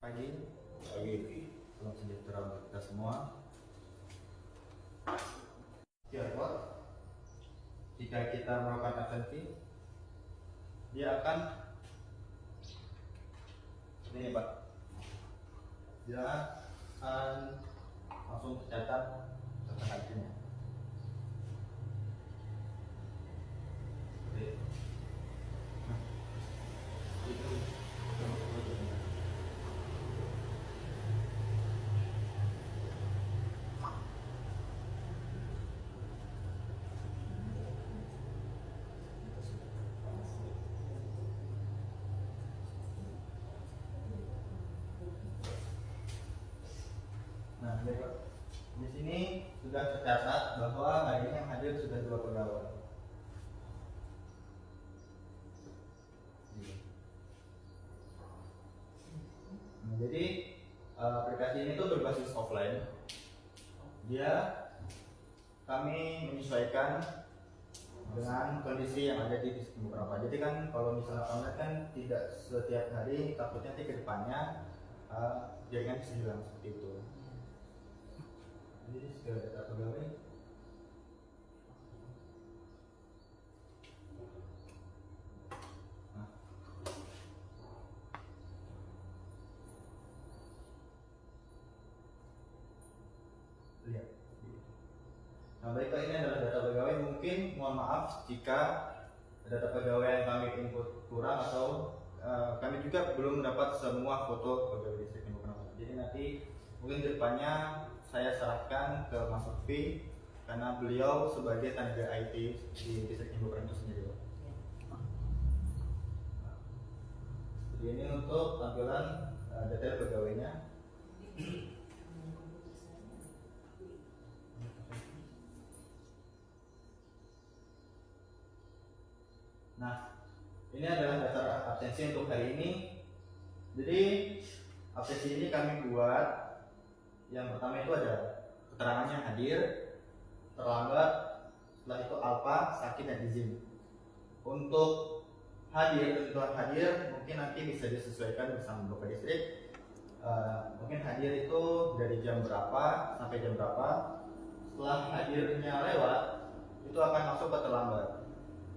Pagi, salam sejahtera untuk kita semua. Tiap jika kita melakukan absensi, dia akan ini Pak, dia akan langsung tercatat tentang artinya. Nah, di sini sudah tercatat bahwa hari ini yang hadir sudah 2 pegawai. Nah, jadi aplikasi ini tuh berbasis offline. Kami menyesuaikan dengan kondisi yang ada di beberapa. Jadi kan kalau misalnya online kan tidak setiap hari, takutnya nanti ke depannya jaringan bisa hilang seperti itu. Jadi segala data pegawai lihat. Nah, baiklah, ini adalah data pegawai. Mungkin mohon maaf jika data pegawai yang kami input kurang atau kami juga belum mendapat semua foto pegawai distrik yang beberapa. Jadi nanti mungkin kedepannya saya serahkan ke Mas Lutfi karena beliau sebagai tenaga IT di distrik Ibu itu sendiri. Jadi ini untuk tampilan detail pegawainya. Nah, ini adalah daftar absensi untuk hari ini. Jadi absensi ini kami buat. Yang pertama itu ada keterangannya hadir, terlambat, setelah itu alfa, sakit dan izin. Untuk hadir, ketentuan hadir mungkin nanti bisa disesuaikan bersama Bapak Distrik. Mungkin hadir itu dari jam berapa sampai jam berapa. Setelah hadirnya lewat, itu akan masuk ke terlambat.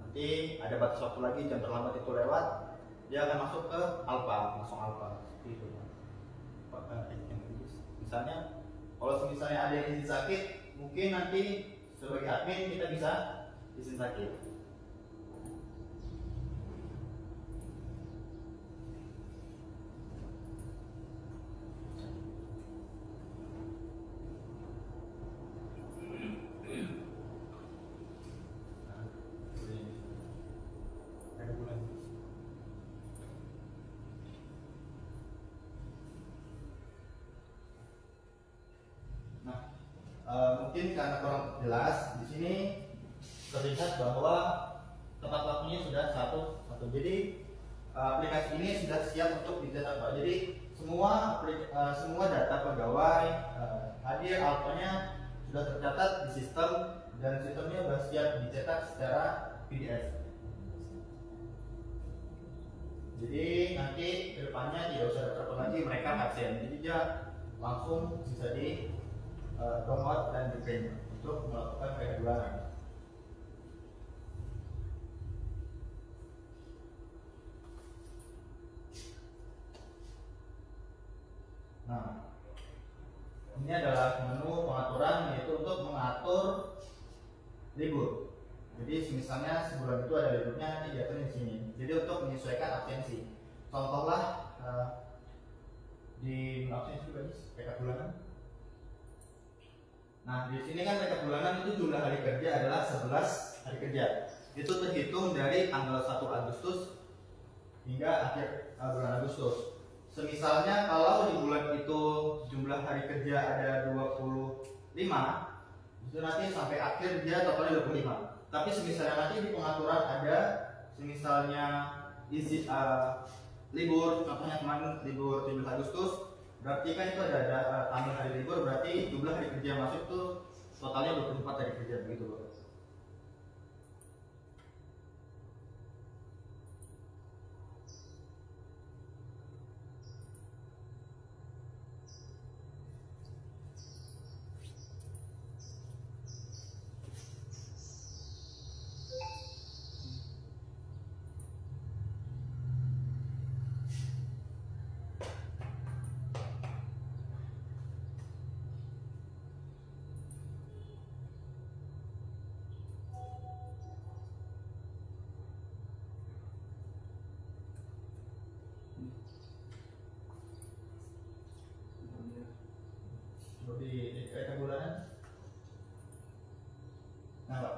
Nanti ada batas waktu lagi, jam terlambat itu lewat, dia akan masuk ke alfa, langsung alfa. Seperti itu. Misalnya, kalau misalnya ada yang izin sakit, mungkin nanti sebagai admin kita bisa izin sakit. Mungkin karena kurang jelas di sini terlihat bahwa tempat waktunya sudah satu. Jadi aplikasi ini sudah siap untuk dicetak, Pak. Jadi semua data pegawai hadir alfanya sudah tercatat di sistem dan sistemnya sudah siap dicetak secara PDF. Jadi nanti kedepannya tidak usah terpotong lagi mereka absen. Jadi dia langsung bisa di download dan di print untuk melakukan peregularan. Nah, ini adalah menu pengaturan, yaitu untuk mengatur libur. Jadi misalnya sebulan itu ada liburnya, nanti diatur di sini. Jadi untuk menyesuaikan absensi. Contohlah di absensi rekap bulanan. Nah, di sini kan rekap bulanan itu jumlah hari kerja adalah 11 hari kerja. Itu terhitung dari tanggal 1 Agustus hingga akhir bulan Agustus. Semisalnya kalau di bulan itu jumlah hari kerja ada 25, itu nanti sampai akhir dia totalnya 25. Tapi semisalnya nanti di pengaturan ada semisalnya izin libur, contohnya kemarin libur 17 Agustus, berarti kan itu ada tanggal hari libur, berarti jumlah hari kerja masuk tuh totalnya 24 hari kerja, begitu Bapak. di reka bulanan. Nah Pak,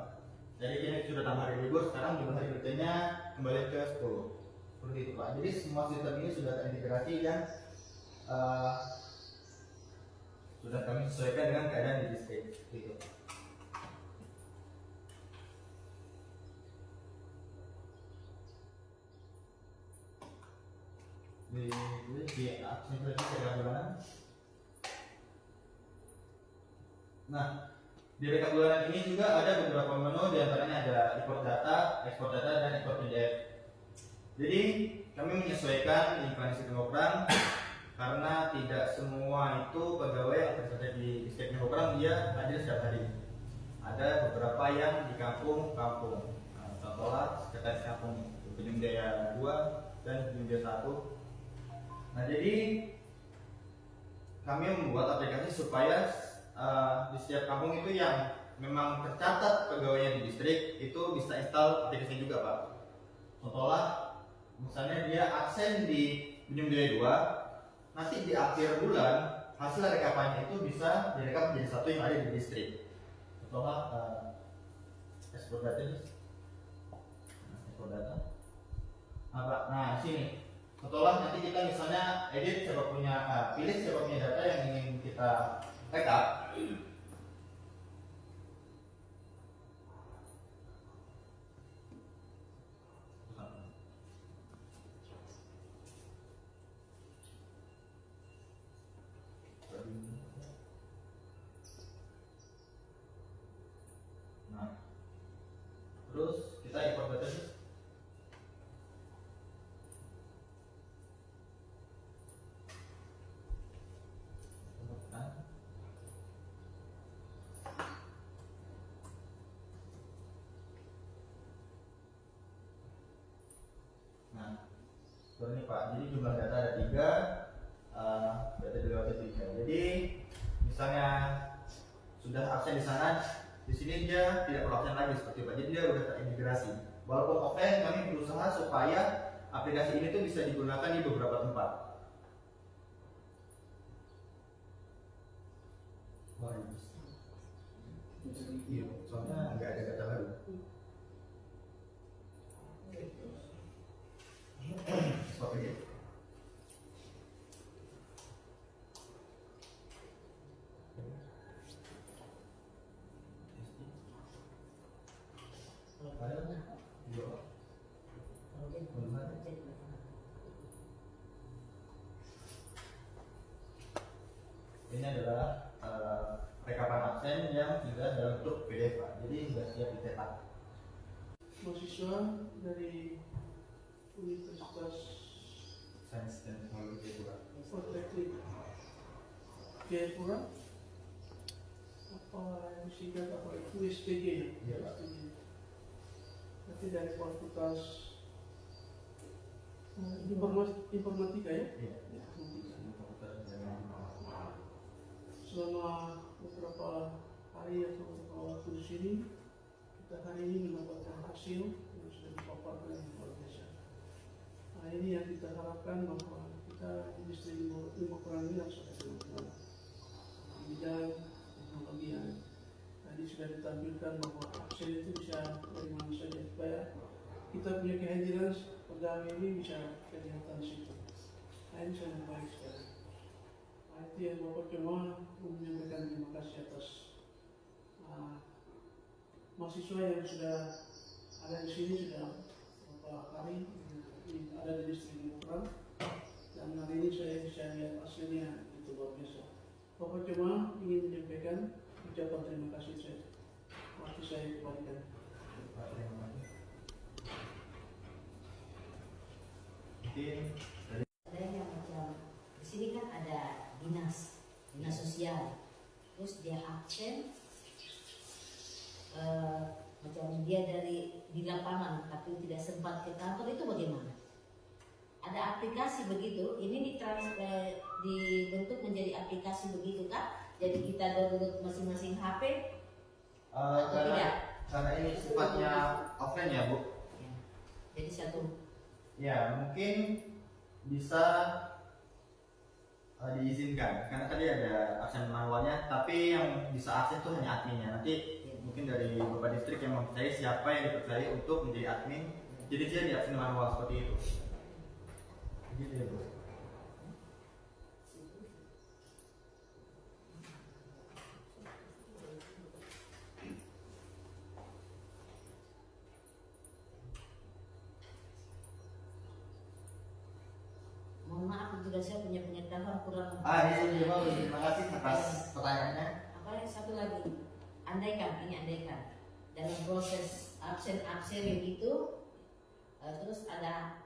jadi ini sudah tambah hari libur, sekarang jumlah hari kerjanya kembali ke 10 seperti itu Pak. Jadi semua sistem ini sudah terintegrasi dan sudah kami sesuaikan dengan keadaan di distrik gitu. Di absen reka bulanan. Nah, di reka bulanan ini juga ada beberapa menu, diantaranya ada import data, ekspor data, dan ekspor PDF. Jadi kami menyesuaikan inkarnasi Teknokrang karena tidak semua itu pegawai atau kerja di distrik Teknokrang dia hadir setiap hari. Ada beberapa yang di kampung-kampung. Nah, contohnya sekretaris kampung Ujung Jaya 2 dan Ujung Jaya 1. Nah, jadi kami membuat aplikasi supaya di setiap kampung itu yang memang tercatat pegawainya di distrik itu bisa install aplikasi juga Pak. Contohnya misalnya dia absen di Ujung Jaya 2, nanti di akhir bulan hasil rekapannya itu bisa direkap menjadi satu yang ada di distrik. Contohnya ekspor data. Nah sini. Contohnya nanti kita misalnya edit siapa punya pilih siapa punya data yang ingin kita backup. Nah, terus kita import data. Ini Pak, jadi jumlah data ada 3, data dilewati 3. Jadi misalnya sudah absen di sana, di sini dia tidak perlu absen lagi seperti Pak. Jadi dia sudah terintegrasi. Walaupun offline, kami berusaha supaya aplikasi ini tuh bisa digunakan di beberapa tempat. Iya, soalnya nggak ada data baru. Seperti itu. Ini adalah rekapan absen yang sudah dalam bentuk PDF Pak. Jadi sudah siap dicetak. Mahasiswa dari Universitas Sains dan Teknologi Jayapura. Politeknik Jayapura. Apa yang disingkat apa itu STJ ya? Iya Pak. Berarti dari Fakultas Informatika ya? Iya. Selama beberapa hari atau beberapa waktu di sini, kita hari ini mendapatkan hasil yang sudah dipaparkan yang luar biasa. Nah ini yang kita harapkan bahwa kita di distrik Teknokrang ini harus ada kemampuan di bidang teknologi yang tadi sudah ditampilkan bahwa absen itu bisa dari mana saja supaya kita punya kehadiran pegawai ini bisa kelihatan di situ. Nah ini sangat baik sekali. Nah, itu yang Bapak cuma menyampaikan terima kasih atas mahasiswa yang sudah ada di sini sudah beberapa hari ada di distrik Teknokrang dan hari ini saya bisa lihat hasilnya itu luar biasa. Bapak cuma ingin menyampaikan ucapan terima kasih saya. Waktu saya kembalikan. Ada yang macam di sini kan ada dinas sosial, terus dia absen, macam dia di lapangan tapi tidak sempat ke kantor, itu bagaimana? Ada aplikasi begitu, ini dibentuk menjadi aplikasi begitu kan? Jadi kita download masing-masing HP atau tidak? Karena ini sifatnya offline ya Bu. Ya. Jadi satu. Ya mungkin bisa diizinkan karena tadi ada absen manualnya, tapi yang bisa absen itu hanya adminnya. Nanti mungkin dari Bapak Distrik yang mempercayai siapa yang dipercayai untuk menjadi admin, jadi dia di absen manual seperti itu. Gitu ya, Bu. Mohon maaf juga saya punya pengetahuan kurang. Iya, Pak. Terima kasih atas pertanyaannya. Apa yang satu lagi? Andaikan dalam proses absen yang itu, terus ada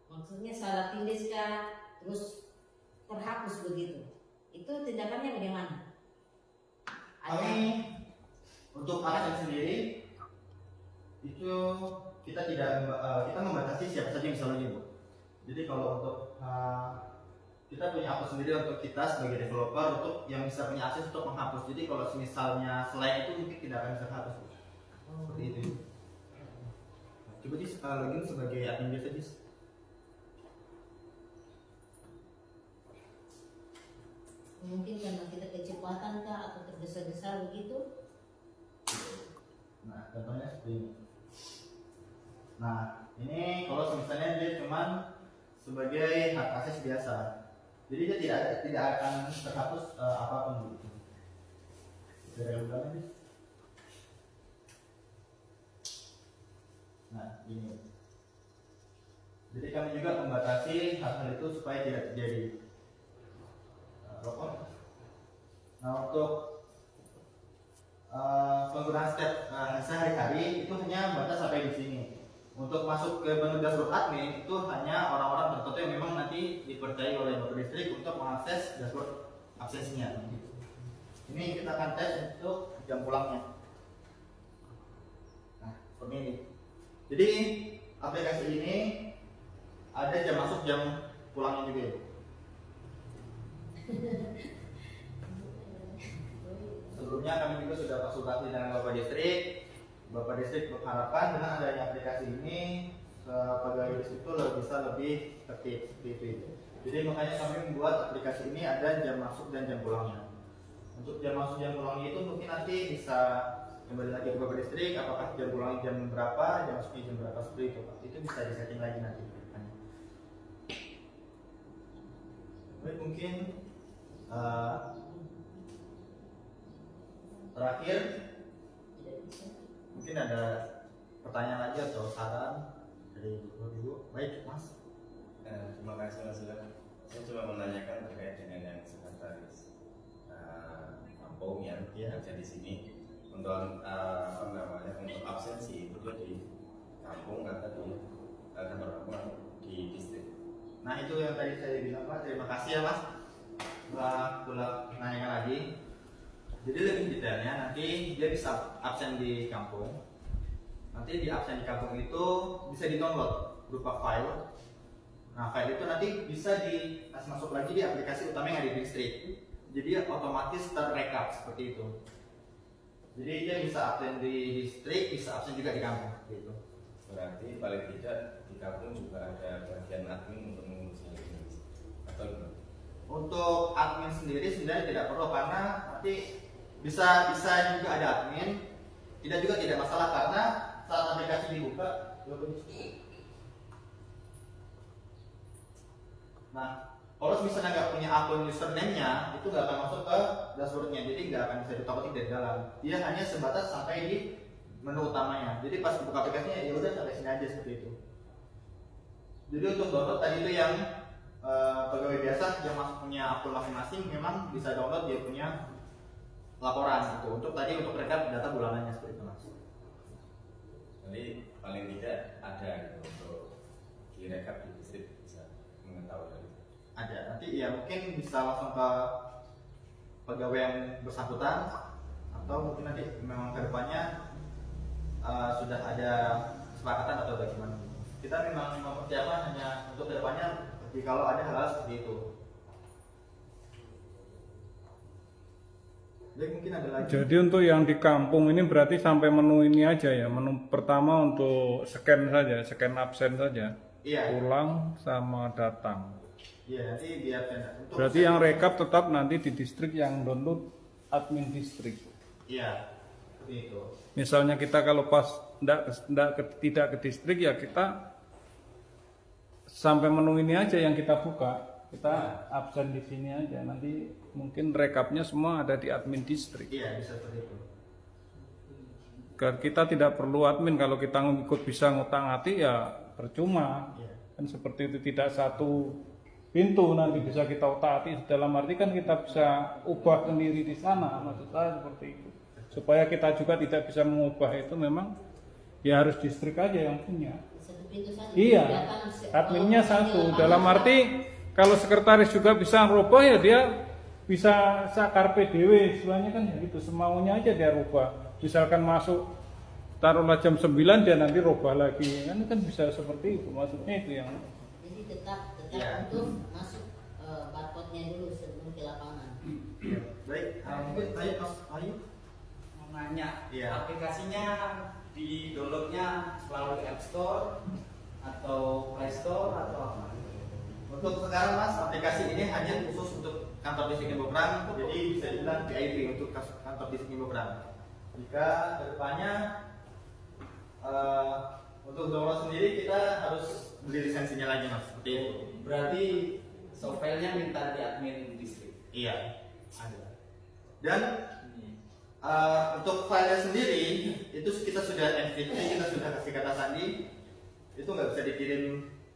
maksudnya salah tulis kah, terus terhapus begitu. Itu tindakannya bagaimana? Kami untuk absen sendiri itu kita tidak kita membatasi siapa saja yang bisa login, Bu. Jadi kalau untuk kita punya akun sendiri untuk kita sebagai developer untuk yang bisa punya akses untuk menghapus. Jadi kalau misalnya selain itu mungkin tidak akan bisa hapus, Bu. Seperti itu. Coba Jis login sebagai admin biasa, Jis. Mungkin karena kita kecepatan kah atau tergesa-gesa begitu. Nah, contohnya seperti ini. Nah, ini kalau misalnya dia cuman sebagai hak akses biasa, jadi dia tidak akan terhapus apapun gitu. Saya ulang lagi. Nah, ini. Jadi kami juga membatasi hal-hal itu supaya tidak terjadi. Nah, untuk penggunaan step sehari-hari itu hanya batas sampai di sini. Untuk masuk ke menu dashboard admin itu hanya orang-orang tertentu yang memang nanti dipercayai oleh Bapak Distrik untuk mengakses dashboard absensinya. Ini kita akan tes untuk jam pulangnya. Nah, seperti ini. Jadi aplikasi ini ada jam masuk jam pulangnya juga, ya. Sebelumnya kami juga sudah konsultasi dengan Bapak Distrik. Bapak Distrik mengharapkan dengan adanya aplikasi ini pegawai distrik itu bisa lebih tertib seperti itu. Jadi makanya kami membuat aplikasi ini ada jam masuk dan jam pulangnya. Untuk jam masuk jam pulangnya itu mungkin nanti bisa kembali lagi ke Bapak Distrik, apakah jam pulangnya jam berapa, jam masuknya jam berapa seperti itu, Pak. Itu bisa disetting lagi nanti. Baik, mungkin terakhir mungkin ada pertanyaan lagi atau saran dari Ibu. Baik, Mas. Terima kasih Mas Ilham. Saya cuma menanyakan terkait dengan yang sekretaris kampung yang kerja di sini untuk apa namanya untuk absensi itu dia di kampung atau di kantor kampung atau di distrik. Nah, itu yang tadi saya bilang, Pak. Terima kasih ya, Mas. Pula menanyakan lagi. Jadi lebih detailnya nanti dia bisa absen di kampung. Nanti di absen di kampung itu bisa di-download berupa file. Nah, file itu nanti bisa dikasih masuk lagi di aplikasi utama yang ada di distrik. Jadi otomatis terrekap seperti itu. Jadi dia bisa absen di distrik, bisa absen juga di kampung gitu. Berarti paling tidak di kampung juga ada bagian admin untuk mengurus hal ini atau gimana? Untuk admin sendiri sebenarnya tidak perlu karena nanti bisa juga ada admin, tidak masalah karena saat aplikasi dibuka. Nah, kalau misalnya nggak punya akun username-nya, itu nggak akan masuk ke dashboard-nya, jadi nggak akan bisa ditokotik dari dalam. Dia hanya sebatas sampai di menu utamanya. Jadi pas buka aplikasinya ya udah sampai sini aja seperti itu. Jadi untuk download tadi itu yang pegawai biasa yang punya akun masing-masing memang bisa download dia punya laporan gitu. Untuk rekap data bulanannya seperti itu, Mas. Jadi paling tidak ada gitu untuk direkap di distrik bisa mengetahui hal itu. Ada. Nanti ya mungkin bisa langsung ke pegawai yang bersangkutan atau mungkin nanti memang kedepannya sudah ada kesepakatan atau bagaimana. Kita memang mempersiapkan hanya untuk kedepannya kalau ada hal seperti itu. Jadi mungkin ada lagi. Jadi untuk yang di kampung ini berarti sampai menu ini aja ya, menu pertama untuk scan saja, scan absen saja. Iya. Pulang sama datang. Iya, nanti biar untuk Berarti yang rekap tetap nanti di distrik, yang download admin distrik. Iya, seperti itu. Misalnya kita kalau pas tidak ke distrik ya kita sampai menu ini aja yang kita buka, kita absen di sini aja. Nanti mungkin rekapnya semua ada di admin distrik. Iya, bisa seperti itu. Kita tidak perlu admin, kalau kita ngikut bisa ngutang-atik ya percuma. Iya. Kan seperti itu, tidak satu pintu nanti bisa kita utak-atik, dalam arti kan kita bisa ubah sendiri di sana, maksud saya seperti itu. Supaya kita juga tidak bisa mengubah itu, memang ya harus distrik aja yang punya. Satu pintu saja. Iya, Kelihatan adminnya kalau satu. di Dalam lapangan, arti kalau sekretaris juga bisa merubah ya dia bisa sakar PDW, istilahnya kan gitu, semaunya aja dia rubah. Misalkan masuk taruhlah jam 9 dia nanti rubah lagi, kan bisa seperti itu, maksudnya itu yang. jadi tetap Iya. untuk masuk barcode-nya dulu sebelum ke lapangan. Baik, mungkin ayo Mas Ayu. Mau nanya, Iya. aplikasinya di downloadnya melalui App Store atau Play Store atau apa? Untuk sekarang Mas, aplikasi ini hanya khusus untuk kantor distrik Bobrang, jadi bisa dibilang VIP untuk kantor distrik Bobrang. Jika kedepannya untuk download sendiri kita harus beli lisensinya lagi Mas, seperti itu. Berarti softwarenya minta di admin distrik. Iya, ada. Dan untuk filenya sendiri itu kita sudah encryption, kita sudah kasih kata sandi, itu nggak bisa dikirim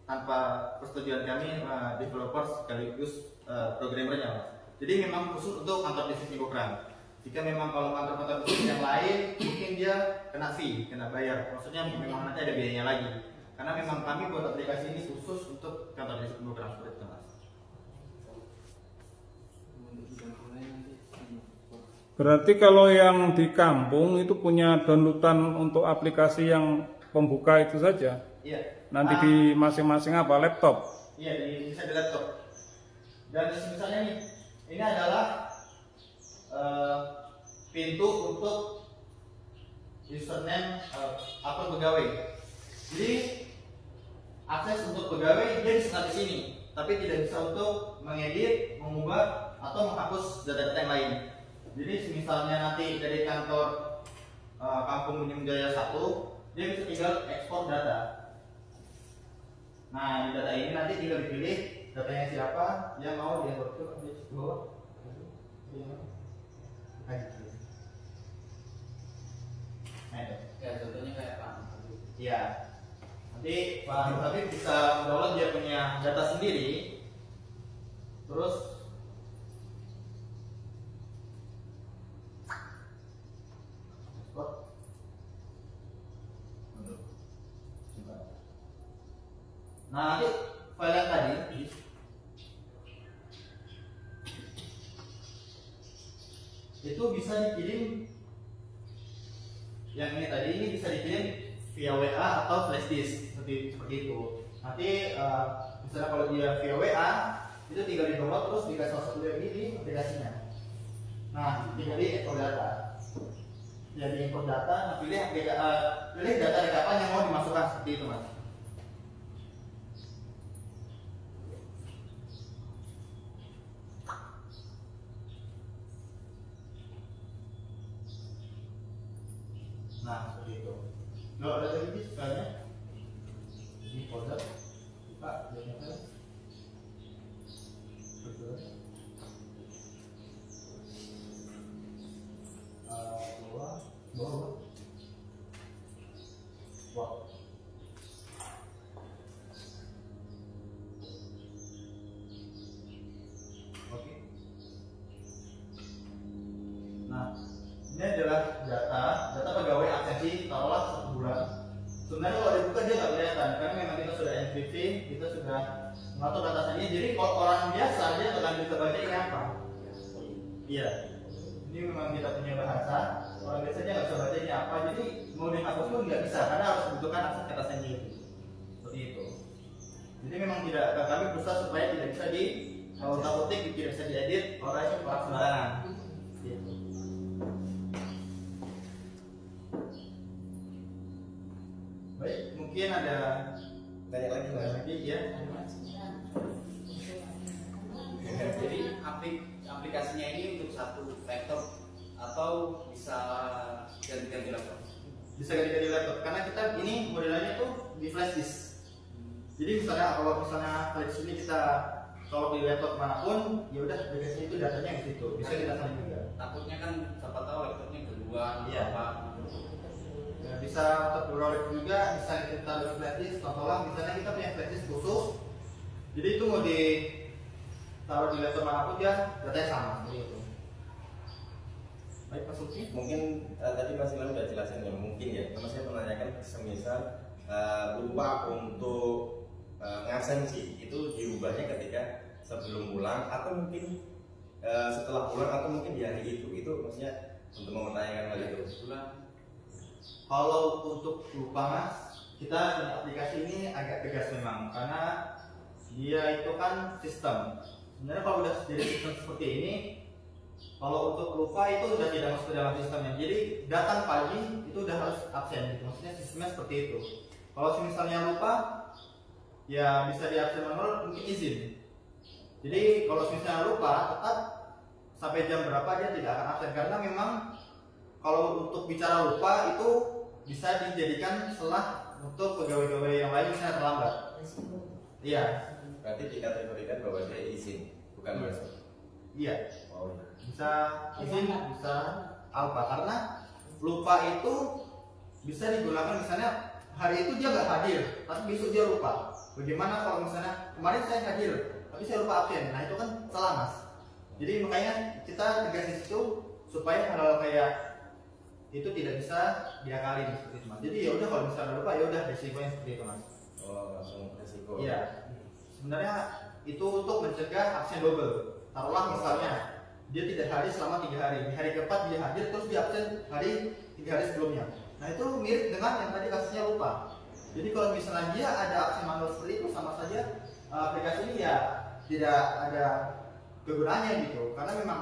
tanpa persetujuan kami developer sekaligus programmernya Mas. Jadi memang khusus untuk kantor distrik Bobrang. Jika memang kalau kantor-kantor distrik yang lain mungkin dia kena fee, kena bayar, maksudnya memang nanti ada biayanya lagi. Karena memang kami buat aplikasi ini khusus untuk kantor distrik Bobrang seperti itu Mas. Berarti kalau yang di kampung itu punya downloadan untuk aplikasi yang pembuka itu saja. Iya. Nanti di masing-masing apa laptop. Iya, bisa di laptop. Dan misalnya nih, ini adalah pintu untuk username akun pegawai. Jadi akses untuk pegawai dia bisa di sini, tapi tidak bisa untuk mengedit, mengubah atau menghapus data-data yang lain. Jadi misalnya nanti dari kantor Kampung Gunung Jaya 1, dia bisa tinggal ekspor data. Nah, di data ini nanti tinggal dipilih datanya siapa yang mau diekspor ke bawah. Nah, itu. Ya contohnya kayak apa? Iya. Nanti Pak Habib bisa download dia punya data sendiri. Terus ekspor. Nah, nanti file yang tadi itu bisa dikirim, yang ini tadi ini bisa dikirim via WA atau flash disk seperti itu. Nanti misalnya kalau dia via WA itu tinggal di download terus dikasih masuk ini di aplikasinya. Nah, tinggal di import data. Jadi import data, nah pilih data rekapan yang mau dimasukkan seperti itu Mas. Nah, seperti itu. Kalau ada lagi sebenarnya ini folder buka dia kan. Betul. Bawah. Wah. Oke. Nah, ini adalah data pegawai absensi taruhlah 1 bulan. Sebenarnya kalau dibuka dia nggak kelihatan karena memang kita sudah encrypting, kita sudah mengatur batasannya. Jadi kalau orang biasa dia nggak akan bisa baca ini apa. Iya. Ini memang kita punya bahasa. Orang biasa dia nggak bisa baca ini apa. Jadi mau dihapus pun nggak bisa karena harus membutuhkan akses kata sendiri. Seperti itu. Jadi memang tidak kami berusaha supaya tidak bisa di otak-otik, tidak bisa diedit, orang itu sembarangan. Gitu. Baik, mungkin ada Tanya lagi lagi ya. aplikasinya ini untuk satu laptop atau bisa ganti-ganti laptop? Bisa ganti-ganti laptop karena kita ini modelnya tuh di flash disk. Jadi misalnya kalau flash ini kita kalau di laptop manapun, ya udah aplikasi itu datanya di situ. Bisa kita salin juga. Takutnya kan siapa tahu laptopnya kedua Iya. apa. Ya, bisa untuk beroleh juga, bisa kita di flash disk. Contohnya misalnya kita punya flash disk khusus, jadi itu mau ditaruh di laptop manapun dia datanya sama seperti itu. Baik, Pak Sulki. Mungkin tadi Mas Ilham udah jelasin ya, mungkin ya. Saya menanyakan semisal lupa untuk ngabsensi itu diubahnya ketika sebelum pulang atau mungkin setelah pulang atau mungkin di hari itu maksudnya untuk mempertanyakan hal itu. Kalau untuk lupa Mas, kita punya aplikasi ini agak tegas memang karena dia itu kan sistem. Sebenarnya kalau udah jadi sistem seperti ini, kalau untuk lupa itu sudah tidak masuk ke dalam sistemnya. Jadi datang pagi itu udah harus absen gitu. Maksudnya sistemnya seperti itu. Kalau misalnya lupa, ya bisa di absen manual, mungkin izin. Jadi kalau misalnya lupa, tetap sampai jam berapa dia tidak akan absen karena memang kalau untuk bicara lupa itu bisa dijadikan celah untuk pegawai-pegawai yang lain misalnya terlambat. Iya, Berarti dikategorikan bahwa dia izin, bukan masuk. iya. Oh iya. Bisa izin, bisa apa? Karena lupa itu bisa digunakan misalnya hari itu dia nggak hadir, tapi besok dia lupa. Bagaimana kalau misalnya kemarin saya hadir, tapi saya lupa absen? Nah itu kan salah Mas. Jadi makanya kita tegas di situ supaya hal-hal kayak itu tidak bisa diakalin seperti itu Mas. Jadi ya udah kalau misalnya lupa ya udah risikonya seperti itu Mas. Oh langsung resiko. Iya. Sebenarnya itu untuk mencegah absen double. Taruhlah misalnya dia tidak hadir selama 3 hari. Di hari keempat dia hadir terus dia absen hari 3 hari sebelumnya. Nah itu mirip dengan yang tadi kasusnya lupa. Jadi kalau misalnya dia ada absen manual seperti itu sama saja aplikasi ini ya tidak ada kegunaannya gitu. Karena memang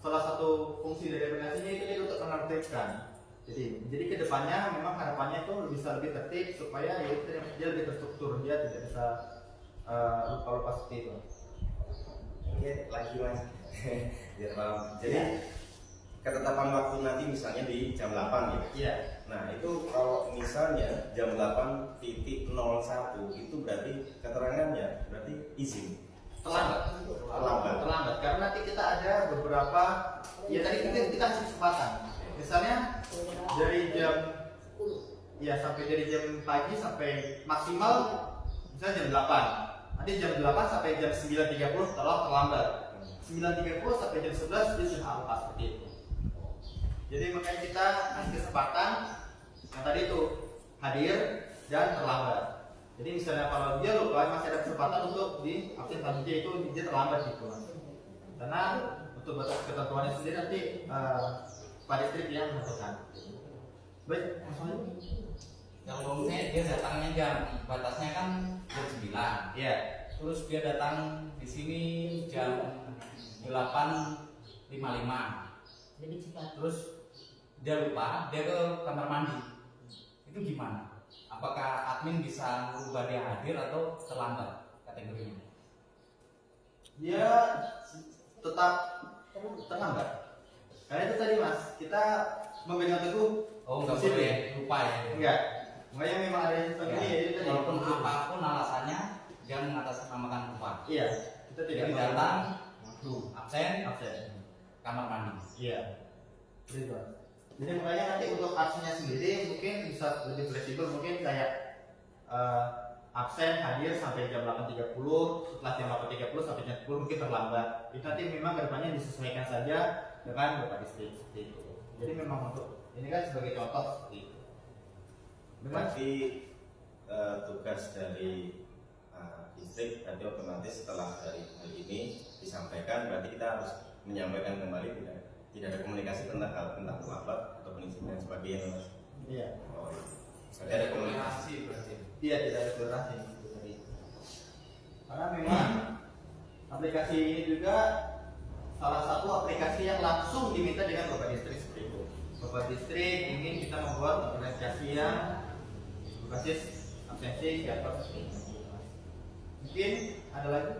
salah satu fungsi dari aplikasinya itu untuk menertibkan. Jadi kedepannya memang harapannya itu bisa lebih tertib supaya ya itu dia lebih terstruktur, dia tidak bisa lupa-lupa seperti itu. Oke, lagi Mas. Biar malam. Jadi ketetapan waktu nanti misalnya di jam 8 gitu. Iya. Nah itu kalau misalnya jam 8.01 itu berarti keterangannya berarti izin. Terlambat karena nanti kita ada beberapa ya tadi kita kasih kesempatan. Misalnya dari jam ya sampai dari jam pagi sampai maksimal misalnya jam 8. Nanti jam 8 sampai jam 9.30 telah terlambat. 9.30 sampai jam 11 dia sudah alfa seperti itu. Jadi makanya kita kasih kesempatan yang tadi itu hadir dan terlambat. Jadi misalnya kalau dia lupa masih ada kesempatan untuk di absen selanjutnya itu dia terlambat gitu Mas. Karena untuk batas ketentuannya sendiri nanti Pak Distrik yang menentukan. Baik, Kalau misalnya dia datangnya jam batasnya kan jam 9. iya. Terus dia datang di sini jam 8.55. Lebih cepat. Terus dia lupa, dia ke kamar mandi. Itu gimana? Apakah admin bisa merubah dia hadir atau terlambat kategorinya? Dia tetap terlambat. Karena itu tadi Mas, kita memegang teguh. Oh nggak disiplin. boleh lupa ya? Enggak. Makanya memang ada yang seperti ini ya itu tadi. Walaupun apapun alasannya, dia mengatasnamakan lupa. Iya, kita tidak Jadi mau datang, waktu absen, absen. kamar mandi. Iya. Gitu. Jadi makanya nanti untuk absennya sendiri mungkin bisa lebih fleksibel, mungkin kayak absen hadir sampai jam 8.30, setelah jam 8.30 sampai jam 10 mungkin terlambat. Itu nanti memang kedepannya disesuaikan saja dengan Bapak Distrik seperti itu. Jadi memang untuk ini kan sebagai contoh seperti itu. Berarti tugas dari distrik nanti otomatis setelah dari hal ini disampaikan berarti kita harus menyampaikan kembali tidak ada komunikasi tentang hal tentang terlambat atau izin dan sebagainya Mas. Iya. Oh, berarti ada komunikasi berarti. Iya, tidak ada toleransi itu tadi. Karena memang aplikasi ini juga salah satu aplikasi yang langsung diminta dengan Bapak Distrik seperti itu. Bapak Distrik ingin kita membuat aplikasi yang berbasis absensi atau seperti itu. Mungkin ada lagi?